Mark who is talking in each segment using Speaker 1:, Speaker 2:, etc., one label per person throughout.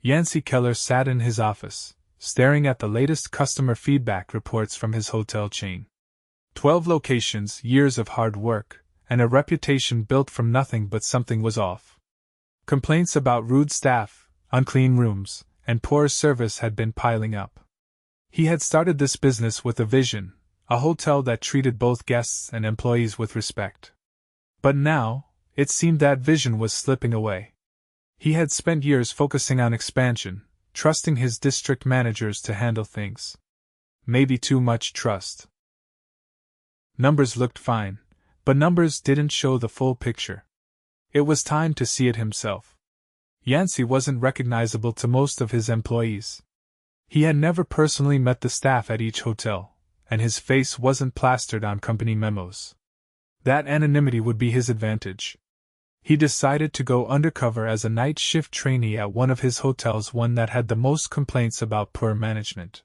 Speaker 1: Yancey Keller sat in his office, staring at the latest customer feedback reports from his hotel chain. 12 locations, years of hard work, and a reputation built from nothing, but something was off. Complaints about rude staff, unclean rooms, and poor service had been piling up. He had started this business with a vision, a hotel that treated both guests and employees with respect. But now, it seemed that vision was slipping away. He had spent years focusing on expansion, trusting his district managers to handle things. Maybe too much trust. Numbers looked fine, but numbers didn't show the full picture. It was time to see it himself. Yancey wasn't recognizable to most of his employees. He had never personally met the staff at each hotel, and his face wasn't plastered on company memos. That anonymity would be his advantage. He decided to go undercover as a night shift trainee at one of his hotels, one that had the most complaints about poor management.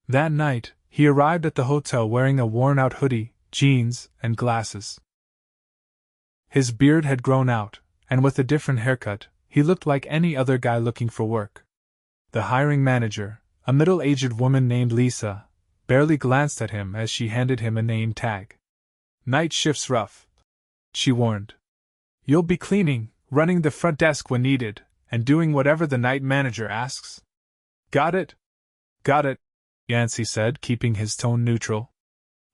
Speaker 1: That night, he arrived at the hotel wearing a worn-out hoodie, jeans, and glasses. His beard had grown out, and with a different haircut, he looked like any other guy looking for work. The hiring manager, a middle-aged woman named Lisa, barely glanced at him as she handed him a name tag. "Night shift's rough," she warned. "You'll be cleaning, running the front desk when needed, and doing whatever the night manager asks." "Got it?" "Got it," Yancey said, keeping his tone neutral.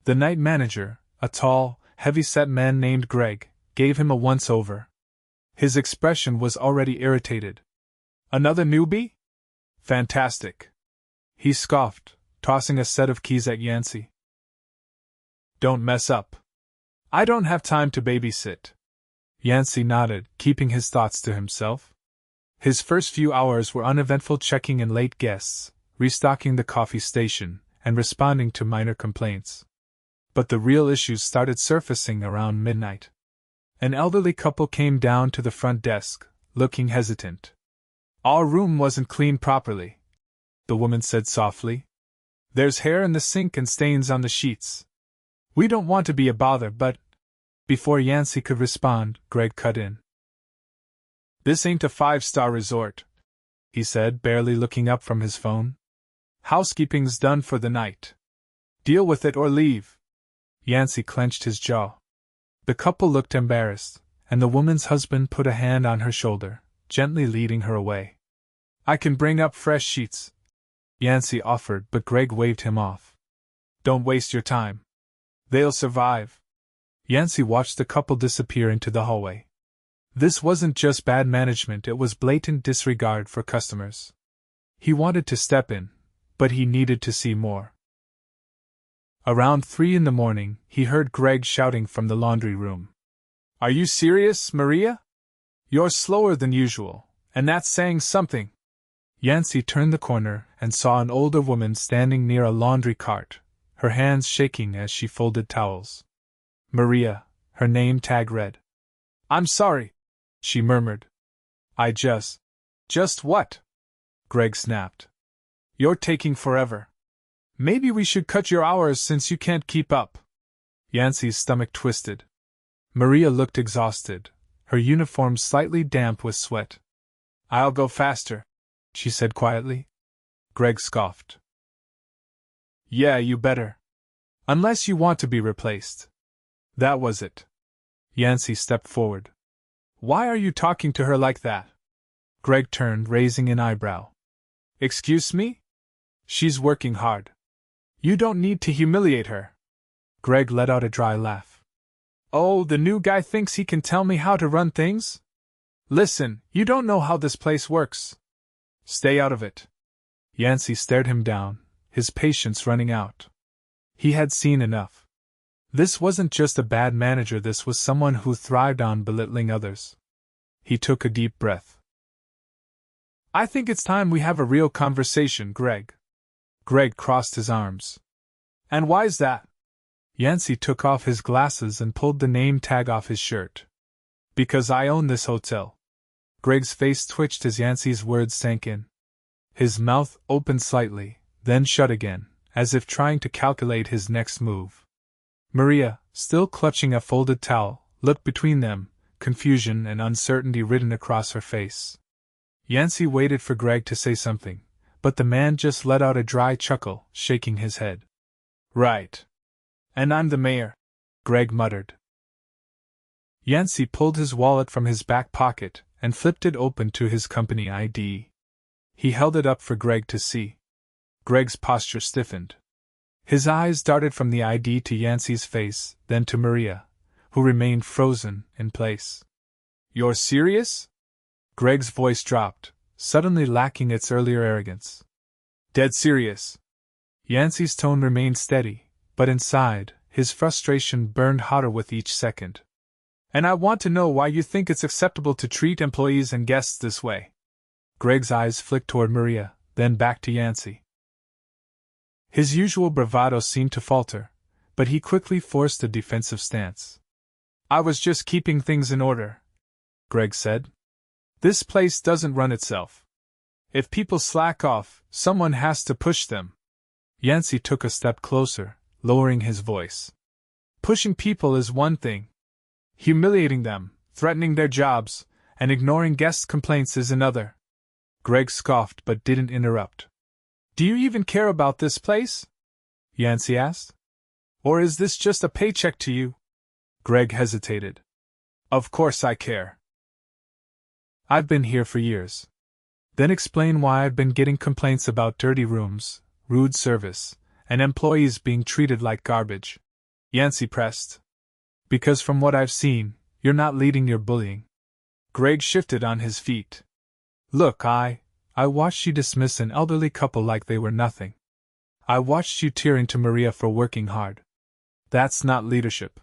Speaker 1: The night manager, a tall, heavy-set man named Greg, gave him a once-over. His expression was already irritated. "Another newbie? Fantastic," he scoffed, tossing a set of keys at Yancey. "Don't mess up. I don't have time to babysit." Yancey nodded, keeping his thoughts to himself. His first few hours were uneventful, checking in late guests, restocking the coffee station, and responding to minor complaints. But the real issues started surfacing around midnight. An elderly couple came down to the front desk, looking hesitant. "Our room wasn't cleaned properly," the woman said softly. "There's hair in the sink and stains on the sheets. We don't want to be a bother, but—" Before Yancey could respond, Greg cut in. "This ain't a five-star resort," he said, barely looking up from his phone. "Housekeeping's done for the night. Deal with it or leave." Yancey clenched his jaw. The couple looked embarrassed, and the woman's husband put a hand on her shoulder, gently leading her away. "I can bring up fresh sheets," Yancey offered, but Greg waved him off. "Don't waste your time. They'll survive." Yancey watched the couple disappear into the hallway. This wasn't just bad management, it was blatant disregard for customers. He wanted to step in, but he needed to see more. Around 3 in the morning, he heard Greg shouting from the laundry room. "Are you serious, Maria? You're slower than usual, and that's saying something." Yancey turned the corner and saw an older woman standing near a laundry cart, her hands shaking as she folded towels. Maria, her name tag read. "I'm sorry," she murmured. "I just what?" Greg snapped. "You're taking forever. Maybe we should cut your hours since you can't keep up." Yancey's stomach twisted. Maria looked exhausted, her uniform slightly damp with sweat. "I'll go faster," she said quietly. Greg scoffed. "Yeah, you better. Unless you want to be replaced." That was it. Yancey stepped forward. "Why are you talking to her like that?" Greg turned, raising an eyebrow. "Excuse me? She's working hard. You don't need to humiliate her." Greg let out a dry laugh. "Oh, the new guy thinks he can tell me how to run things? Listen, you don't know how this place works. Stay out of it." Yancey stared him down, his patience running out. He had seen enough. This wasn't just a bad manager, this was someone who thrived on belittling others. He took a deep breath. "I think it's time we have a real conversation, Greg." Greg crossed his arms. "And why's that?" Yancey took off his glasses and pulled the name tag off his shirt. "Because I own this hotel." Greg's face twitched as Yancey's words sank in. His mouth opened slightly, then shut again, as if trying to calculate his next move. Maria, still clutching a folded towel, looked between them, confusion and uncertainty written across her face. Yancey waited for Greg to say something, but the man just let out a dry chuckle, shaking his head. Right. And I'm the mayor, Greg muttered. Yancey pulled his wallet from his back pocket and flipped it open to his company ID. He held it up for Greg to see. Greg's posture stiffened. His eyes darted from the ID to Yancey's face, then to Maria, who remained frozen in place. You're serious? Greg's voice dropped, suddenly lacking its earlier arrogance. Dead serious. Yancey's tone remained steady, but inside, his frustration burned hotter with each second. And I want to know why you think it's acceptable to treat employees and guests this way. Greg's eyes flicked toward Maria, then back to Yancey. His usual bravado seemed to falter, but he quickly forced a defensive stance. I was just keeping things in order, Greg said. This place doesn't run itself. If people slack off, someone has to push them. Yancey took a step closer, lowering his voice. Pushing people is one thing. Humiliating them, threatening their jobs, and ignoring guest complaints is another. Greg scoffed but didn't interrupt. Do you even care about this place? Yancey asked. Or is this just a paycheck to you? Greg hesitated. Of course I care. I've been here for years. Then explain why I've been getting complaints about dirty rooms, rude service, and employees being treated like garbage. Yancey pressed. Because from what I've seen, you're not leading your bullying. Greg shifted on his feet. Look, I watched you dismiss an elderly couple like they were nothing. I watched you tear into Maria for working hard. That's not leadership.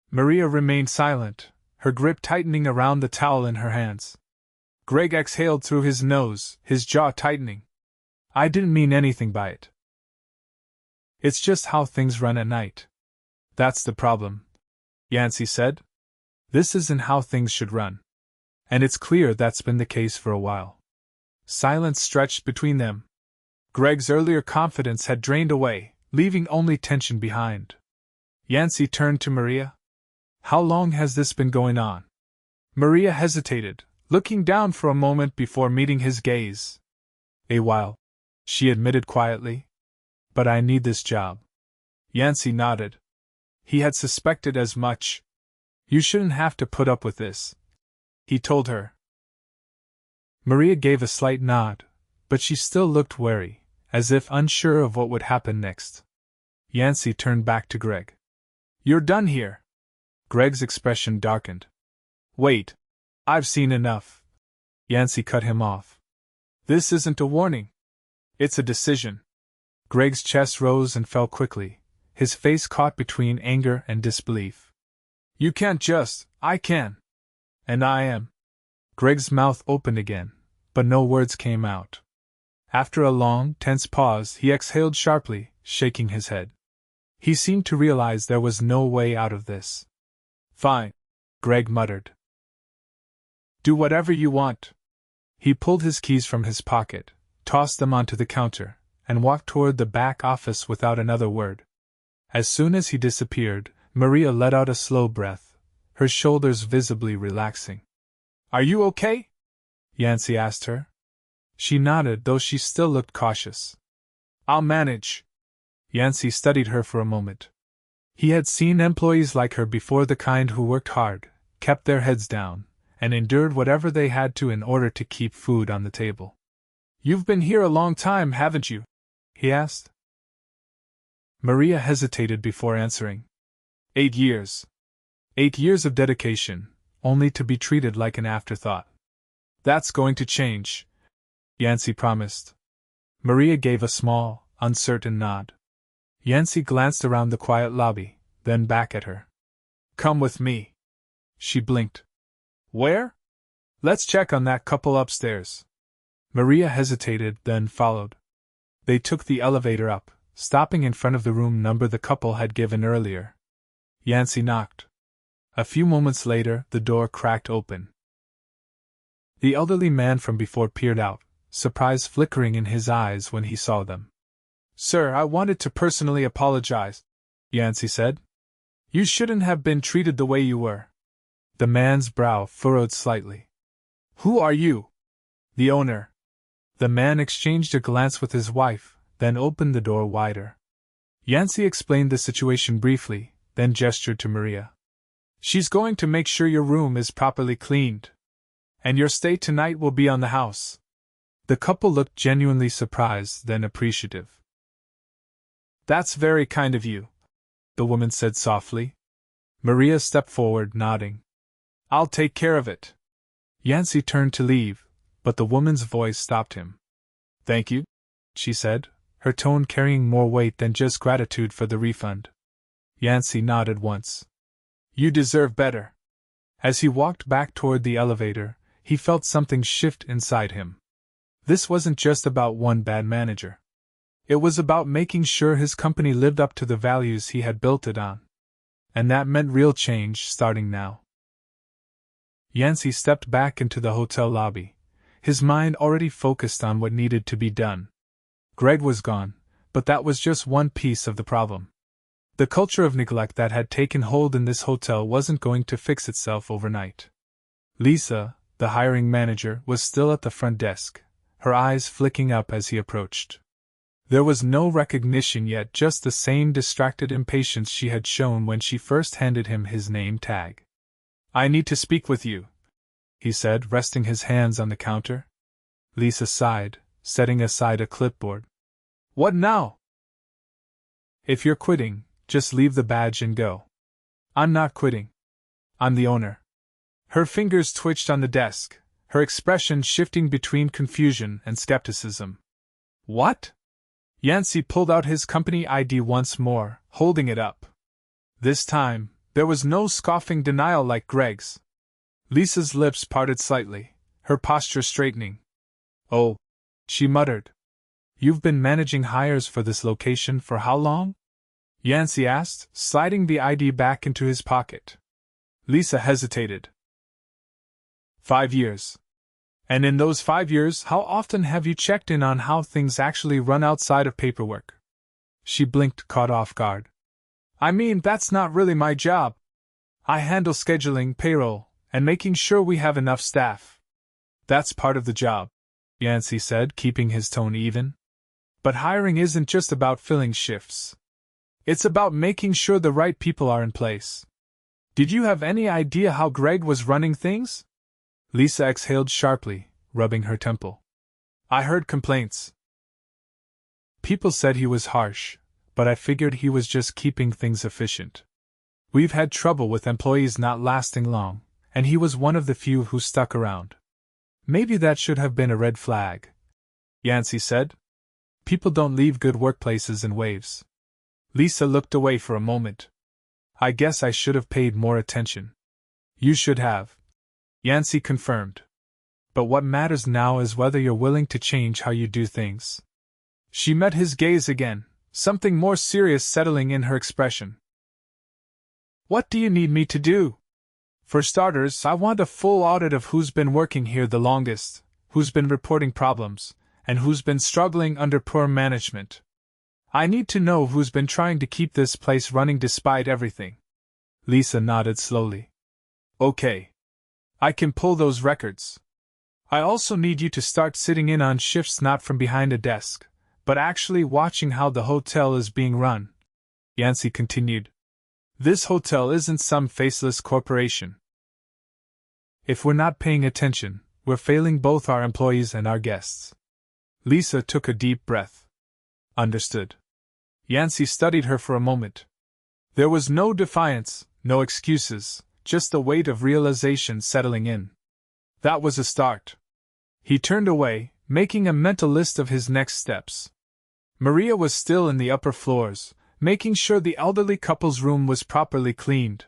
Speaker 1: Maria remained silent, her grip tightening around the towel in her hands. Greg exhaled through his nose, his jaw tightening. I didn't mean anything by it. It's just how things run at night. That's the problem, Yancey said. This isn't how things should run. And it's clear that's been the case for a while. Silence stretched between them. Greg's earlier confidence had drained away, leaving only tension behind. Yancey turned to Maria. How long has this been going on? Maria hesitated, looking down for a moment before meeting his gaze. A while, she admitted quietly. But I need this job. Yancey nodded. He had suspected as much. You shouldn't have to put up with this, he told her. Maria gave a slight nod, but she still looked wary, as if unsure of what would happen next. Yancey turned back to Greg. You're done here. Greg's expression darkened. Wait. I've seen enough. Yancey cut him off. This isn't a warning. It's a decision. Greg's chest rose and fell quickly, his face caught between anger and disbelief. You can't just, I can. And I am. Greg's mouth opened again, but no words came out. After a long, tense pause, he exhaled sharply, shaking his head. He seemed to realize there was no way out of this. Fine, Greg muttered. Do whatever you want. He pulled his keys from his pocket, tossed them onto the counter, and walked toward the back office without another word. As soon as he disappeared, Maria let out a slow breath, her shoulders visibly relaxing. Are you okay? Yancey asked her. She nodded, though she still looked cautious. I'll manage. Yancey studied her for a moment. He had seen employees like her before, the kind who worked hard, kept their heads down, and endured whatever they had to in order to keep food on the table. You've been here a long time, haven't you? He asked. Maria hesitated before answering. 8 years. 8 years of dedication, only to be treated like an afterthought. That's going to change, Yancey promised. Maria gave a small, uncertain nod. Yancey glanced around the quiet lobby, then back at her. Come with me. She blinked. Where? Let's check on that couple upstairs. Maria hesitated, then followed. They took the elevator up, stopping in front of the room number the couple had given earlier. Yancey knocked. A few moments later, the door cracked open. The elderly man from before peered out, surprise flickering in his eyes when he saw them. Sir, I wanted to personally apologize, Yancey said. You shouldn't have been treated the way you were. The man's brow furrowed slightly. Who are you? The owner. The man exchanged a glance with his wife, then opened the door wider. Yancey explained the situation briefly, then gestured to Maria. She's going to make sure your room is properly cleaned. And your stay tonight will be on the house. The couple looked genuinely surprised, then appreciative. That's very kind of you, the woman said softly. Maria stepped forward, nodding. I'll take care of it. Yancey turned to leave, but the woman's voice stopped him. Thank you, she said, her tone carrying more weight than just gratitude for the refund. Yancey nodded once. You deserve better. As he walked back toward the elevator, he felt something shift inside him. This wasn't just about one bad manager. It was about making sure his company lived up to the values he had built it on. And that meant real change starting now. Yancey stepped back into the hotel lobby, his mind already focused on what needed to be done. Greg was gone, but that was just one piece of the problem. The culture of neglect that had taken hold in this hotel wasn't going to fix itself overnight. Lisa, the hiring manager, was still at the front desk, her eyes flicking up as he approached. There was no recognition yet, just the same distracted impatience she had shown when she first handed him his name tag. I need to speak with you, he said, resting his hands on the counter. Lisa sighed, setting aside a clipboard. What now? If you're quitting, just leave the badge and go. I'm not quitting. I'm the owner. Her fingers twitched on the desk, her expression shifting between confusion and skepticism. What? Yancey pulled out his company ID once more, holding it up. This time, there was no scoffing denial like Greg's. Lisa's lips parted slightly, her posture straightening. Oh, she muttered. You've been managing hires for this location for how long? Yancey asked, sliding the ID back into his pocket. Lisa hesitated. 5 years. And in those 5 years, how often have you checked in on how things actually run outside of paperwork? She blinked, caught off guard. I mean, that's not really my job. I handle scheduling, payroll, and making sure we have enough staff. That's part of the job, Yancey said, keeping his tone even. But hiring isn't just about filling shifts. It's about making sure the right people are in place. Did you have any idea how Greg was running things? Lisa exhaled sharply, rubbing her temple. I heard complaints. People said he was harsh, but I figured he was just keeping things efficient. We've had trouble with employees not lasting long, and he was one of the few who stuck around. Maybe that should have been a red flag, Yancey said. People don't leave good workplaces in waves. Lisa looked away for a moment. I guess I should have paid more attention. You should have, Yancey confirmed. But what matters now is whether you're willing to change how you do things. She met his gaze again, something more serious settling in her expression. What do you need me to do? For starters, I want a full audit of who's been working here the longest, who's been reporting problems, and who's been struggling under poor management. I need to know who's been trying to keep this place running despite everything. Lisa nodded slowly. Okay. I can pull those records. I also need you to start sitting in on shifts not from behind a desk, but actually watching how the hotel is being run. Yancey continued. This hotel isn't some faceless corporation. If we're not paying attention, we're failing both our employees and our guests. Lisa took a deep breath. Understood. Yancey studied her for a moment. There was no defiance, no excuses, just the weight of realization settling in. That was a start. He turned away, making a mental list of his next steps. Maria was still in the upper floors, making sure the elderly couple's room was properly cleaned.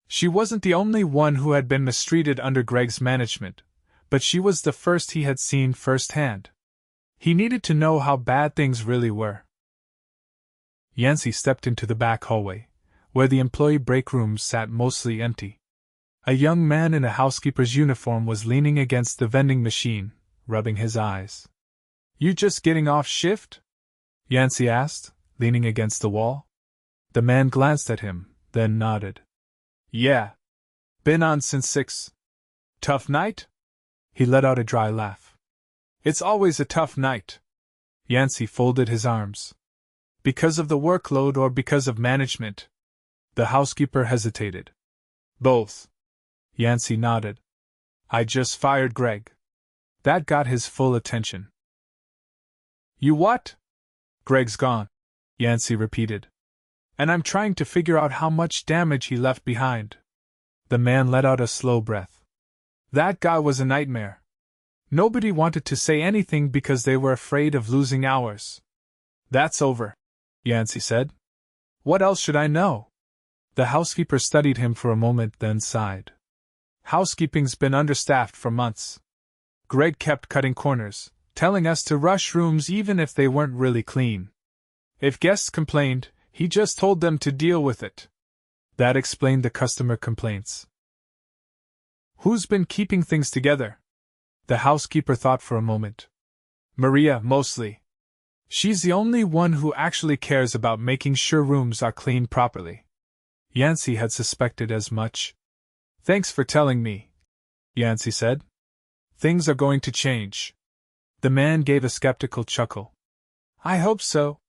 Speaker 1: She wasn't the only one who had been mistreated under Greg's management, but she was the first he had seen firsthand. He needed to know how bad things really were. Yancey stepped into the back hallway, where the employee break rooms sat mostly empty. A young man in a housekeeper's uniform was leaning against the vending machine, rubbing his eyes. You just getting off shift? Yancey asked, leaning against the wall. The man glanced at him, then nodded. Yeah. Been on since 6. Tough night? He let out a dry laugh. It's always a tough night. Yancey folded his arms. Because of the workload or because of management? The housekeeper hesitated. Both. Yancey nodded. I just fired Greg. That got his full attention. You what? Greg's gone, Yancey repeated. And I'm trying to figure out how much damage he left behind. The man let out a slow breath. That guy was a nightmare. Nobody wanted to say anything because they were afraid of losing hours. That's over, Yancey said. What else should I know? The housekeeper studied him for a moment, then sighed. Housekeeping's been understaffed for months. Greg kept cutting corners, telling us to rush rooms even if they weren't really clean. If guests complained, he just told them to deal with it. That explained the customer complaints. Who's been keeping things together? The housekeeper thought for a moment. Maria, mostly. She's the only one who actually cares about making sure rooms are cleaned properly. Yancey had suspected as much. Thanks for telling me, Yancey said. Things are going to change. The man gave a skeptical chuckle. I hope so.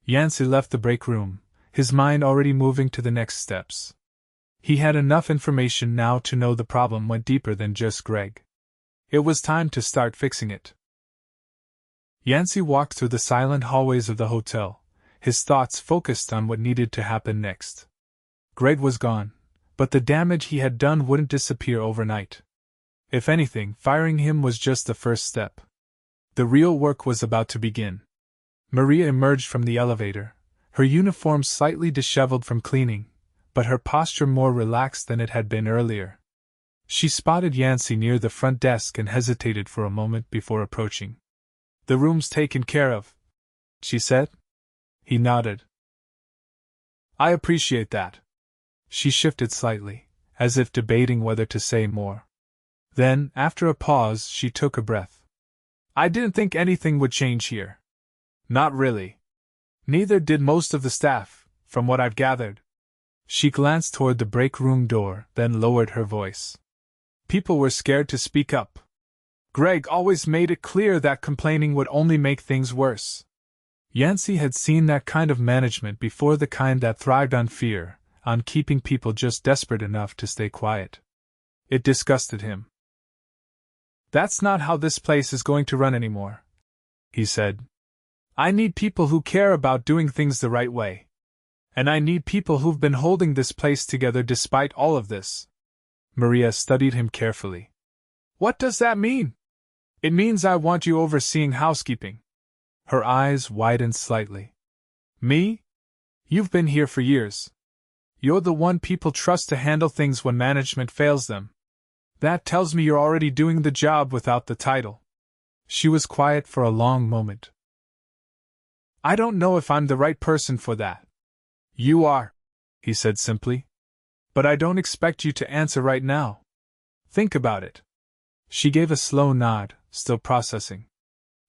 Speaker 1: Yancey left the break room, his mind already moving to the next steps. He had enough information now to know the problem went deeper than just Greg. It was time to start fixing it. Yancey walked through the silent hallways of the hotel, his thoughts focused on what needed to happen next. Greg was gone, but the damage he had done wouldn't disappear overnight. If anything, firing him was just the first step. The real work was about to begin. Maria emerged from the elevator, her uniform slightly disheveled from cleaning, but her posture more relaxed than it had been earlier. She spotted Yancey near the front desk and hesitated for a moment before approaching. The room's taken care of, she said. He nodded. I appreciate that. She shifted slightly, as if debating whether to say more. Then, after a pause, she took a breath. I didn't think anything would change here. Not really. Neither did most of the staff, from what I've gathered. She glanced toward the break room door, then lowered her voice. People were scared to speak up. Greg always made it clear that complaining would only make things worse. Yancey had seen that kind of management before, the kind that thrived on fear, on keeping people just desperate enough to stay quiet. It disgusted him. That's not how this place is going to run anymore, he said. I need people who care about doing things the right way. And I need people who've been holding this place together despite all of this. Maria studied him carefully. What does that mean? It means I want you overseeing housekeeping. Her eyes widened slightly. Me? You've been here for years. You're the one people trust to handle things when management fails them. That tells me you're already doing the job without the title. She was quiet for a long moment. I don't know if I'm the right person for that. You are, he said simply. But I don't expect you to answer right now. Think about it. She gave a slow nod, still processing.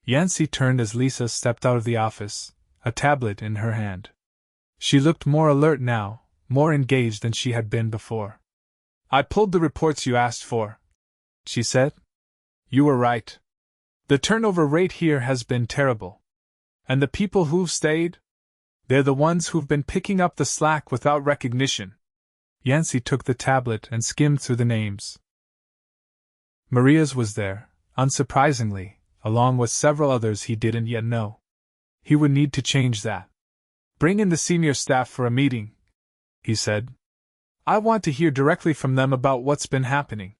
Speaker 1: Yancey turned as Lisa stepped out of the office, a tablet in her hand. She looked more alert now, more engaged than she had been before. I pulled the reports you asked for, she said. You were right. The turnover rate here has been terrible. And the people who've stayed? They're the ones who've been picking up the slack without recognition. Yancey took the tablet and skimmed through the names. Maria's was there, unsurprisingly, along with several others he didn't yet know. He would need to change that. Bring in the senior staff for a meeting, he said. I want to hear directly from them about what's been happening.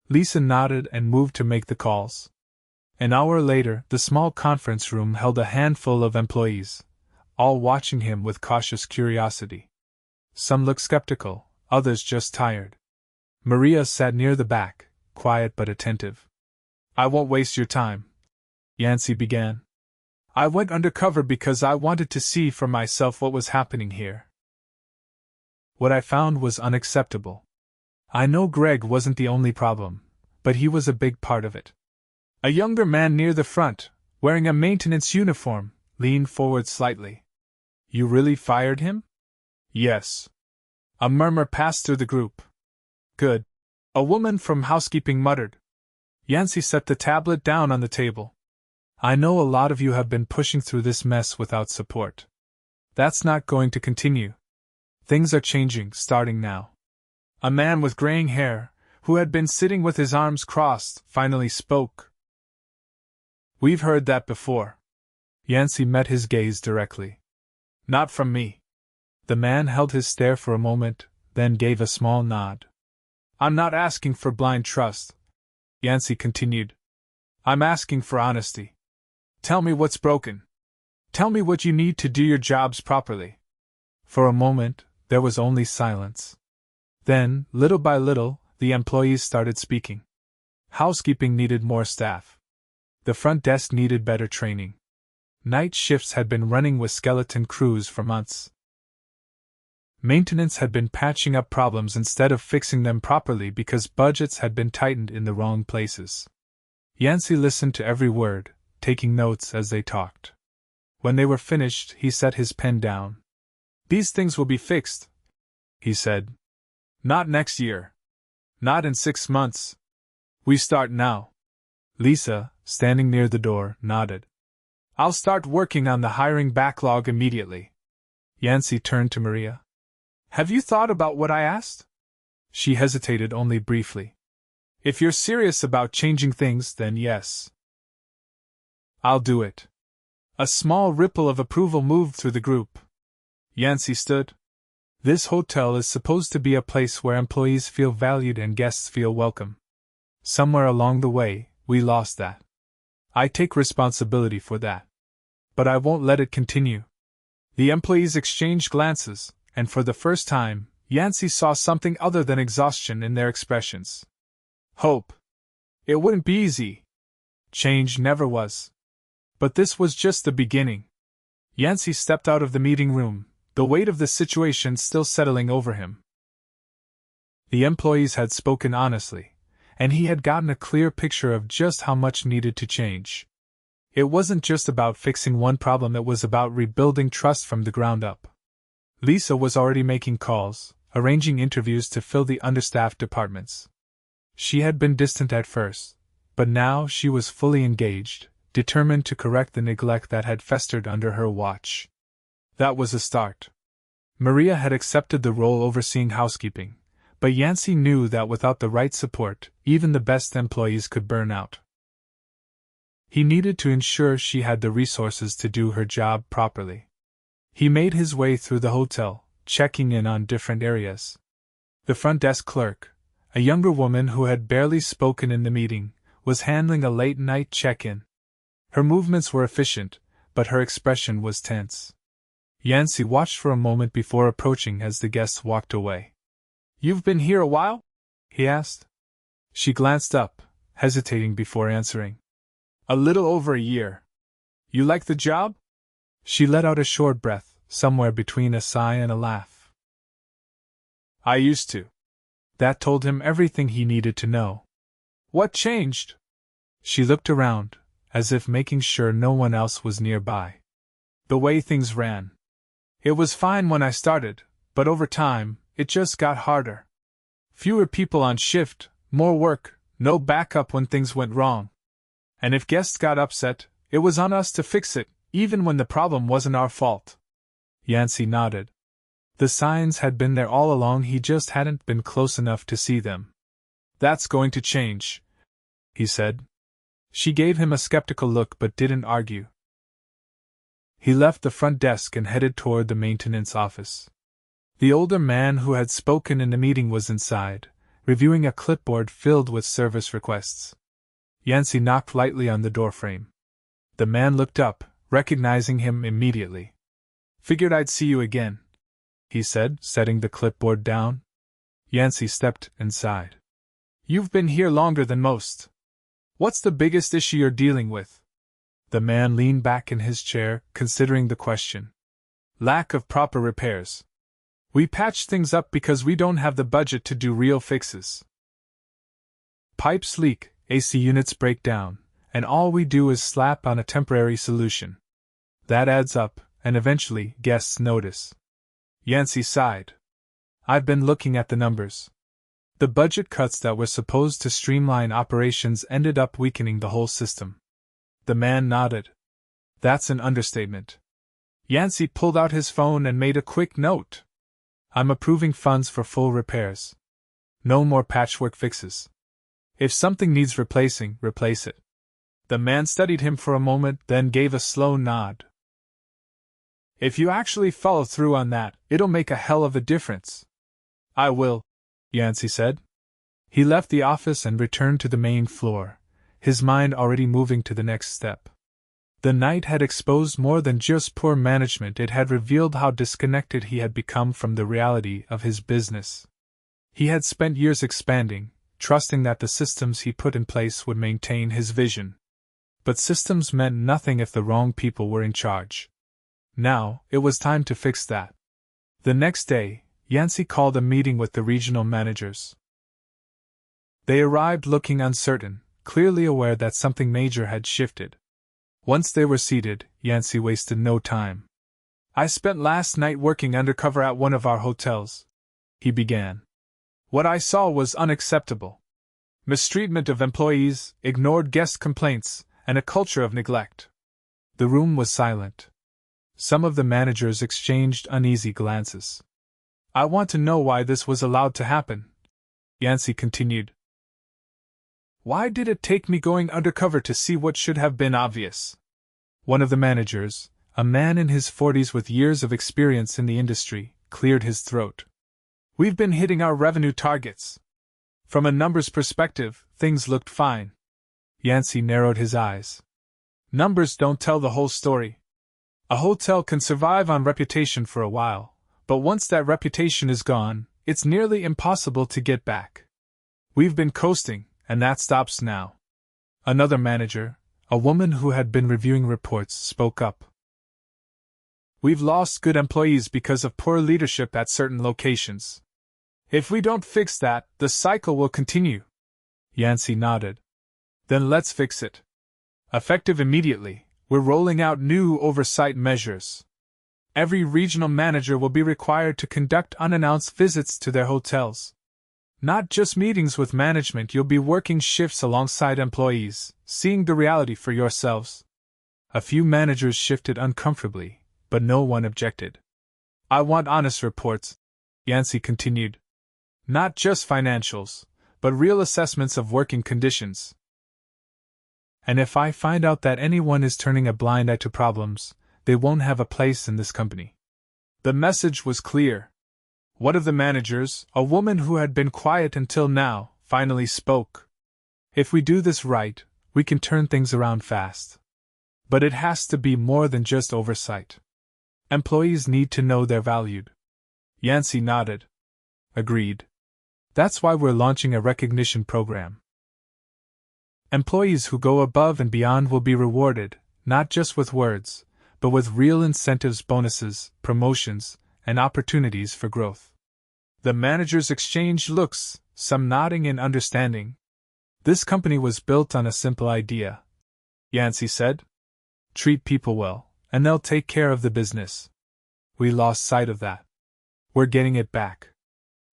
Speaker 1: Lisa nodded and moved to make the calls. An hour later, the small conference room held a handful of employees, all watching him with cautious curiosity. Some looked skeptical, others just tired. Maria sat near the back, quiet but attentive. I won't waste your time, Yancey began. I went undercover because I wanted to see for myself what was happening here. What I found was unacceptable. I know Greg wasn't the only problem, but he was a big part of it. A younger man near the front, wearing a maintenance uniform, leaned forward slightly. You really fired him? Yes. A murmur passed through the group. Good. A woman from housekeeping muttered. Yancey set the tablet down on the table. I know a lot of you have been pushing through this mess without support. That's not going to continue. Things are changing, starting now. A man with graying hair, who had been sitting with his arms crossed, finally spoke. We've heard that before. Yancey met his gaze directly. Not from me. The man held his stare for a moment, then gave a small nod. I'm not asking for blind trust, Yancey continued. I'm asking for honesty. Tell me what's broken. Tell me what you need to do your jobs properly. For a moment, there was only silence. Then, little by little, the employees started speaking. Housekeeping needed more staff. The front desk needed better training. Night shifts had been running with skeleton crews for months. Maintenance had been patching up problems instead of fixing them properly because budgets had been tightened in the wrong places. Yancey listened to every word, taking notes as they talked. When they were finished, he set his pen down. These things will be fixed, he said. Not next year. Not in 6 months. We start now. Lisa, standing near the door, nodded. I'll start working on the hiring backlog immediately. Yancey turned to Maria. Have you thought about what I asked? She hesitated only briefly. If you're serious about changing things, then yes. I'll do it. A small ripple of approval moved through the group. Yancey stood. This hotel is supposed to be a place where employees feel valued and guests feel welcome. Somewhere along the way, we lost that. I take responsibility for that. But I won't let it continue. The employees exchanged glances, and for the first time, Yancey saw something other than exhaustion in their expressions. Hope. It wouldn't be easy. Change never was. But this was just the beginning. Yancey stepped out of the meeting room, the weight of the situation still settling over him. The employees had spoken honestly, and he had gotten a clear picture of just how much needed to change. It wasn't just about fixing one problem, it was about rebuilding trust from the ground up. Lisa was already making calls, arranging interviews to fill the understaffed departments. She had been distant at first, but now she was fully engaged, determined to correct the neglect that had festered under her watch. That was a start. Maria had accepted the role overseeing housekeeping, but Yancey knew that without the right support, even the best employees could burn out. He needed to ensure she had the resources to do her job properly. He made his way through the hotel, checking in on different areas. The front desk clerk, a younger woman who had barely spoken in the meeting, was handling a late-night check-in. Her movements were efficient, but her expression was tense. Yancey watched for a moment before approaching as the guests walked away. You've been here a while? He asked. She glanced up, hesitating before answering. A little over a year. You like the job? She let out a short breath, somewhere between a sigh and a laugh. I used to. That told him everything he needed to know. What changed? She looked around, as if making sure no one else was nearby. The way things ran. It was fine when I started, but over time, it just got harder. Fewer people on shift, more work, no backup when things went wrong. And if guests got upset, it was on us to fix it, even when the problem wasn't our fault. Yancey nodded. The signs had been there all along, he just hadn't been close enough to see them. That's going to change, he said. She gave him a skeptical look but didn't argue. He left the front desk and headed toward the maintenance office. The older man who had spoken in the meeting was inside, reviewing a clipboard filled with service requests. Yancey knocked lightly on the doorframe. The man looked up, recognizing him immediately. Figured I'd see you again, he said, setting the clipboard down. Yancey stepped inside. You've been here longer than most. What's the biggest issue you're dealing with? The man leaned back in his chair, considering the question. Lack of proper repairs. We patch things up because we don't have the budget to do real fixes. Pipes leak, AC units break down, and all we do is slap on a temporary solution. That adds up, and eventually guests notice. Yancey sighed. I've been looking at the numbers. The budget cuts that were supposed to streamline operations ended up weakening the whole system. The man nodded. That's an understatement. Yancey pulled out his phone and made a quick note. I'm approving funds for full repairs. No more patchwork fixes. If something needs replacing, replace it. The man studied him for a moment, then gave a slow nod. If you actually follow through on that, it'll make a hell of a difference. I will, Yancey said. He left the office and returned to the main floor, his mind already moving to the next step. The night had exposed more than just poor management, it had revealed how disconnected he had become from the reality of his business. He had spent years expanding, trusting that the systems he put in place would maintain his vision. But systems meant nothing if the wrong people were in charge. Now, it was time to fix that. The next day, Yancey called a meeting with the regional managers. They arrived looking uncertain, clearly aware that something major had shifted. Once they were seated, Yancey wasted no time. I spent last night working undercover at one of our hotels, he began. What I saw was unacceptable. Mistreatment of employees, ignored guest complaints, and a culture of neglect. The room was silent. Some of the managers exchanged uneasy glances. I want to know why this was allowed to happen, Yancey continued. Why did it take me going undercover to see what should have been obvious? One of the managers, a man in his 40s with years of experience in the industry, cleared his throat. We've been hitting our revenue targets. From a numbers perspective, things looked fine. Yancey narrowed his eyes. Numbers don't tell the whole story. A hotel can survive on reputation for a while, but once that reputation is gone, it's nearly impossible to get back. We've been coasting, and that stops now. Another manager, a woman who had been reviewing reports, spoke up. We've lost good employees because of poor leadership at certain locations. If we don't fix that, the cycle will continue. Yancey nodded. Then let's fix it. Effective immediately, we're rolling out new oversight measures. Every regional manager will be required to conduct unannounced visits to their hotels. Not just meetings with management, you'll be working shifts alongside employees, seeing the reality for yourselves. A few managers shifted uncomfortably, but no one objected. I want honest reports, Yancey continued. Not just financials, but real assessments of working conditions. And if I find out that anyone is turning a blind eye to problems, they won't have a place in this company. The message was clear. One of the managers, a woman who had been quiet until now, finally spoke. If we do this right, we can turn things around fast. But it has to be more than just oversight. Employees need to know they're valued. Yancey nodded. Agreed. That's why we're launching a recognition program. Employees who go above and beyond will be rewarded, not just with words, but with real incentives, bonuses, promotions, and opportunities for growth. The managers exchanged looks, some nodding in understanding. This company was built on a simple idea, Yancey said. Treat people well, and they'll take care of the business. We lost sight of that. We're getting it back.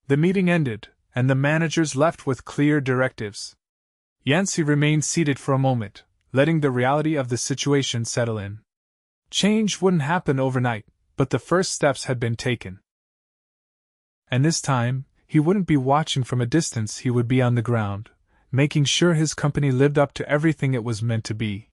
Speaker 1: The meeting ended, and the managers left with clear directives. Yancey remained seated for a moment, letting the reality of the situation settle in. Change wouldn't happen overnight, but the first steps had been taken. And this time, he wouldn't be watching from a distance, he would be on the ground, making sure his company lived up to everything it was meant to be.